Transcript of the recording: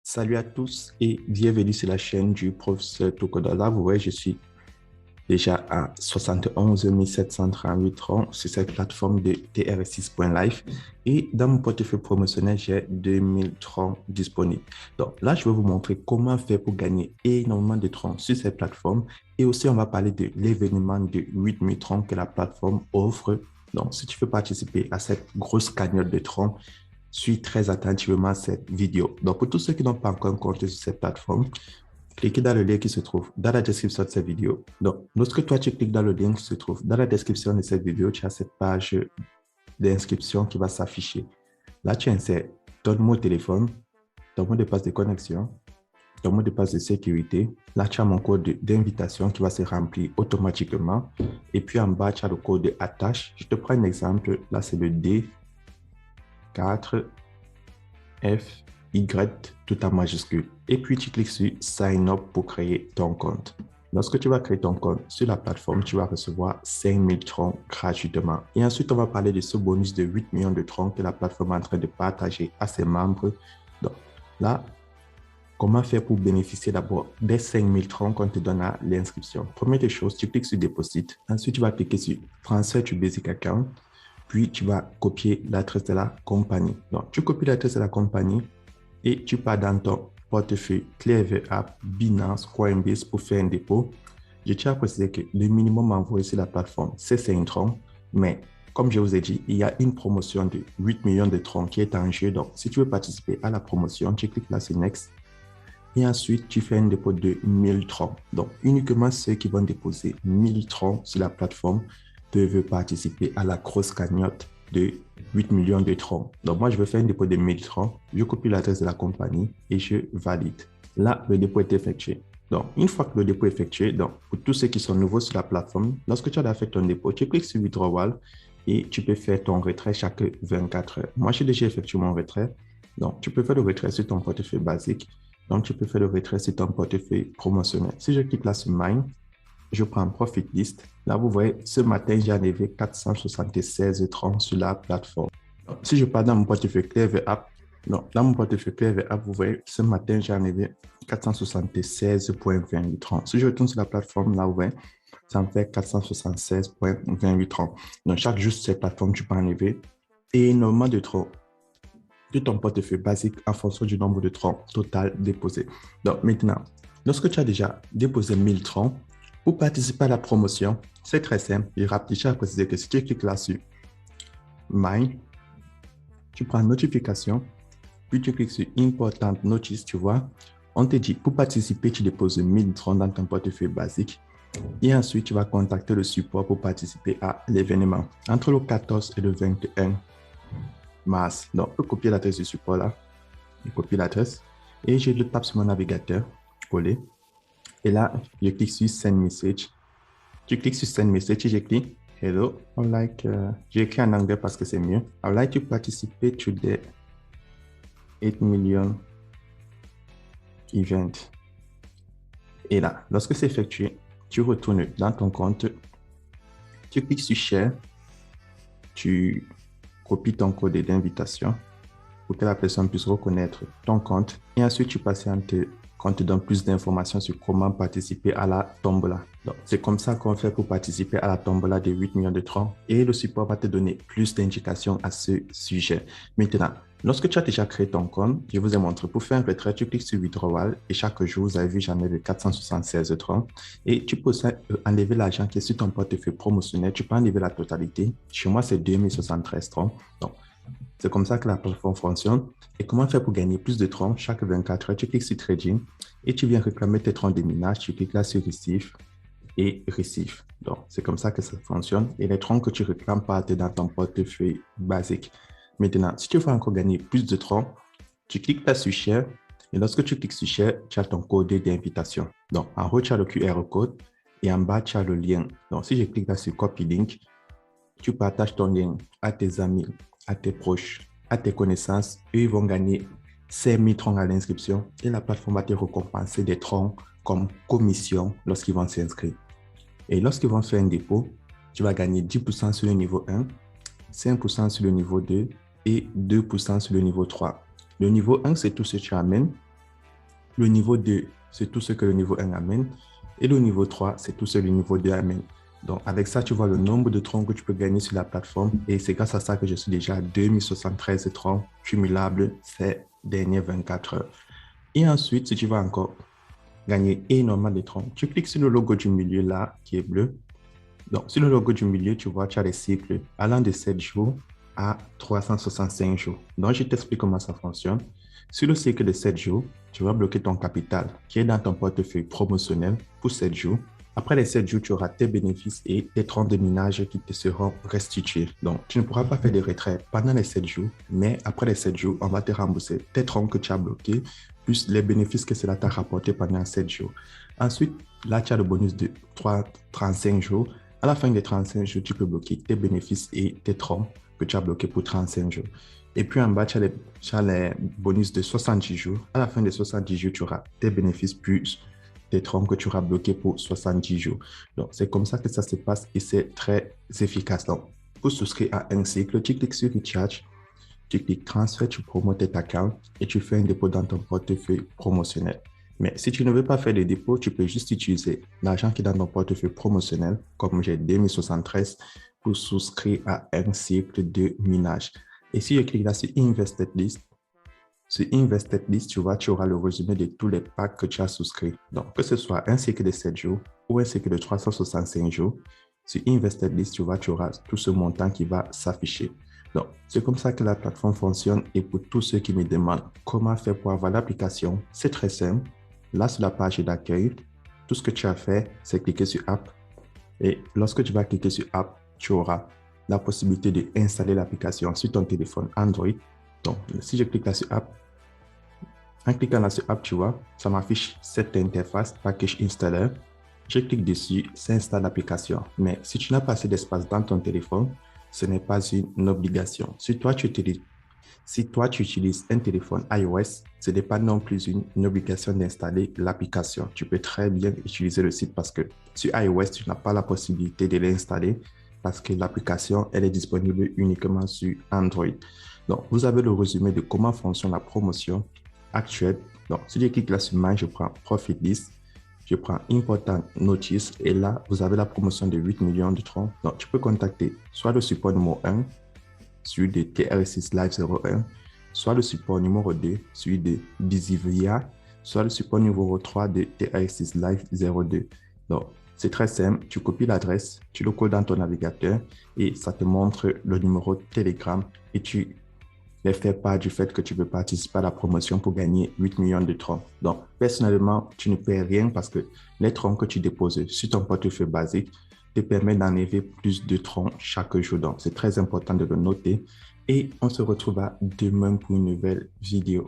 Salut à tous et bienvenue sur la chaîne du professeur Tokoda. Là, vous voyez, je suis déjà à 71 738 francs sur cette plateforme de TR6.life et dans mon portefeuille promotionnel, j'ai 2000 francs disponibles. Donc là, je vais vous montrer comment faire pour gagner énormément de francs sur cette plateforme et aussi on va parler de l'événement de 8000 francs que la plateforme offre. Donc, si tu veux participer à cette grosse cagnotte de francs, suis très attentivement cette vidéo. Donc, pour tous ceux qui n'ont pas encore un compte sur cette plateforme, cliquez dans le lien qui se trouve dans la description de cette vidéo. Donc, lorsque toi, tu cliques dans le lien qui se trouve dans la description de cette vidéo, tu as cette page d'inscription qui va s'afficher. Là, tu insères ton mot de téléphone, ton mot de passe de connexion, ton mot de passe de sécurité. Là, tu as mon code d'invitation qui va se remplir automatiquement. Et puis, en bas, tu as le code d'attache. Je te prends un exemple. Là, c'est le D4 F, Y, tout en majuscule. Et puis, tu cliques sur Sign Up pour créer ton compte. Lorsque tu vas créer ton compte sur la plateforme, tu vas recevoir 5000 francs gratuitement. Et ensuite, on va parler de ce bonus de 8 millions de francs que la plateforme est en train de partager à ses membres. Donc, là, comment faire pour bénéficier d'abord des 5000 francs qu'on te donne à l'inscription? Première des choses, tu cliques sur Deposit. Ensuite, tu vas cliquer sur Transfer to Basic Account. Puis, tu vas copier l'adresse de la compagnie. Donc, tu copies l'adresse de la compagnie et tu pars dans ton portefeuille ClearVape, Binance, Coinbase pour faire un dépôt. Je tiens à préciser que le minimum envoyé sur la plateforme, c'est 5 francs. Mais comme je vous ai dit, il y a une promotion de 8 millions de francs qui est en jeu. Donc, si tu veux participer à la promotion, tu cliques là sur Next. Et ensuite, tu fais un dépôt de 1000 francs. Donc, uniquement ceux qui vont déposer 1000 francs sur la plateforme peuvent participer à la grosse cagnotte de 8 millions de francs. Donc, moi, je vais faire un dépôt de 1000 francs. Je copie l'adresse de la compagnie et je valide. Là, le dépôt est effectué. Donc, une fois que le dépôt est effectué, donc, pour tous ceux qui sont nouveaux sur la plateforme, lorsque tu as fait ton dépôt, tu cliques sur Withdrawal et tu peux faire ton retrait chaque 24 heures. Moi, j'ai déjà effectué mon retrait. Donc, tu peux faire le retrait sur ton portefeuille basique. Donc, tu peux faire le retrait sur ton portefeuille promotionnel. Si je clique là sur Mine, je prends Profit List. Là, vous voyez, ce matin, j'ai enlevé 476 francs sur la plateforme. Donc, si je pars dans mon portefeuille ClearVape, non, dans mon portefeuille ClearVape, vous voyez, ce matin, j'ai enlevé 476,28 francs. Si je retourne sur la plateforme, là, vous voyez, ça me fait 476,28 francs. Donc, chaque jour sur cette plateforme, tu peux enlever énormément de francs de ton portefeuille basique en fonction du nombre de francs total déposé. Donc, maintenant, lorsque tu as déjà déposé 1000 francs, pour participer à la promotion, c'est très simple. Je tiens à préciser que si tu cliques là sur Mine, tu prends Notification, puis tu cliques sur Important Notice, tu vois. On te dit, pour participer, tu déposes 1000 francs dans ton portefeuille basique. Et ensuite, tu vas contacter le support pour participer à l'événement entre le 14 et le 21 mars. Donc, je peux copier l'adresse du support là. Je copie l'adresse et je le tape sur mon navigateur, coller. Et là, je clique sur Send Message. Tu cliques sur Send Message et j'écris Hello, j'ai écrit en anglais parce que c'est mieux. I would like to participate to the 8 million event. Et là, lorsque c'est effectué, tu retournes dans ton compte, tu cliques sur Share, tu copies ton code d'invitation pour que la personne puisse reconnaître ton compte et ensuite tu patientes qu'on te donne plus d'informations sur comment participer à la tombola. Donc, c'est comme ça qu'on fait pour participer à la tombola de 8 millions de francs et le support va te donner plus d'indications à ce sujet. Maintenant, lorsque tu as déjà créé ton compte, je vous ai montré pour faire un retrait, tu cliques sur Withdrawal et chaque jour, vous avez vu, j'en ai de 476 francs et tu peux enlever l'argent qui est sur ton portefeuille promotionnel, tu peux enlever la totalité. Chez moi, c'est 2073 francs. Donc, c'est comme ça que la plateforme fonctionne. Et comment faire pour gagner plus de francs chaque 24 heures? Tu cliques sur Trading et tu viens réclamer tes francs de minage. Tu cliques là sur Receive et Receive. Donc, c'est comme ça que ça fonctionne. Et les francs que tu réclames partent dans ton portefeuille basique. Maintenant, si tu veux encore gagner plus de francs, tu cliques là sur Share. Et lorsque tu cliques sur Share, tu as ton code d'invitation. Donc, en haut, tu as le QR code et en bas, tu as le lien. Donc, si je clique là sur Copy Link, tu partages ton lien à tes amis, à tes proches, à tes connaissances. Eux, ils vont gagner 5000 francs à l'inscription et la plateforme va te récompenser des francs comme commission lorsqu'ils vont s'inscrire. Et lorsqu'ils vont faire un dépôt, tu vas gagner 10% sur le niveau 1, 5% sur le niveau 2 et 2% sur le niveau 3. Le niveau 1, c'est tout ce que tu amènes. Le niveau 2, c'est tout ce que le niveau 1 amène. Et le niveau 3, c'est tout ce que le niveau 2 amène. Donc, avec ça, tu vois le nombre de troncs que tu peux gagner sur la plateforme. Et c'est grâce à ça que je suis déjà à 2073 troncs cumulables ces dernières 24 heures. Et ensuite, si tu vas encore gagner énormément de troncs, tu cliques sur le logo du milieu là, qui est bleu. Donc, sur le logo du milieu, tu vois, tu as les cycles allant de 7 jours à 365 jours. Donc, je t'explique comment ça fonctionne. Sur le cycle de 7 jours, tu vas bloquer ton capital qui est dans ton portefeuille promotionnel pour 7 jours. Après les 7 jours, tu auras tes bénéfices et tes troncs de minage qui te seront restitués. Donc, tu ne pourras pas faire de retrait pendant les 7 jours, mais après les 7 jours, on va te rembourser tes troncs que tu as bloqués, plus les bénéfices que cela t'a rapporté pendant 7 jours. Ensuite, là, tu as le bonus de 35 jours. À la fin des 35 jours, tu peux bloquer tes bénéfices et tes troncs que tu as bloqués pour 35 jours. Et puis en bas, tu as les bonus de 70 jours. À la fin des 70 jours, tu auras tes bénéfices plus tes troncs que tu auras bloqués pour 70 jours. Donc, c'est comme ça que ça se passe et c'est très efficace. Donc, pour souscrire à un cycle, tu cliques sur Recharge, tu cliques Transfert, tu promotes ta account et tu fais un dépôt dans ton portefeuille promotionnel. Mais si tu ne veux pas faire de dépôt, tu peux juste utiliser l'argent qui est dans ton portefeuille promotionnel, comme j'ai 2073, pour souscrire à un cycle de minage. Et si je clique là sur Invested List, tu vois, tu auras le résumé de tous les packs que tu as souscrits. Donc, que ce soit un cycle de 7 jours ou un cycle de 365 jours, sur Invested List, tu vois, tu auras tout ce montant qui va s'afficher. Donc, c'est comme ça que la plateforme fonctionne. Et pour tous ceux qui me demandent comment faire pour avoir l'application, c'est très simple. Là, sur la page d'accueil, tout ce que tu as fait, c'est cliquer sur App. Et lorsque tu vas cliquer sur App, tu auras la possibilité d'installer l'application sur ton téléphone Android. Donc, si je clique là sur App, en cliquant là sur App, tu vois, ça m'affiche cette interface Package Installer. Je clique dessus, ça installe l'application. Mais si tu n'as pas assez d'espace dans ton téléphone, ce n'est pas une obligation. Si toi, tu utilises un téléphone iOS, ce n'est pas non plus une obligation d'installer l'application. Tu peux très bien utiliser le site parce que sur iOS, tu n'as pas la possibilité de l'installer parce que l'application, elle est disponible uniquement sur Android. Donc, vous avez le résumé de comment fonctionne la promotion actuelle. Donc, si je clique là sur Main, je prends Profit List, je prends Important Notice et là, vous avez la promotion de 8 millions de troncs. Donc, tu peux contacter soit le support numéro 1, celui de TR6 Live 01, soit le support numéro 2, celui de Bizivia, soit le support numéro 3 de TR6 Live 02. Donc, c'est très simple. Tu copies l'adresse, tu le colles dans ton navigateur et ça te montre le numéro de Telegram et tu les fais part du fait que tu peux participer à la promotion pour gagner 8 millions de troncs. Donc, personnellement, tu ne paies rien parce que les troncs que tu déposes sur ton portefeuille basique te permettent d'enlever plus de troncs chaque jour. Donc, c'est très important de le noter. Et on se retrouve demain pour une nouvelle vidéo.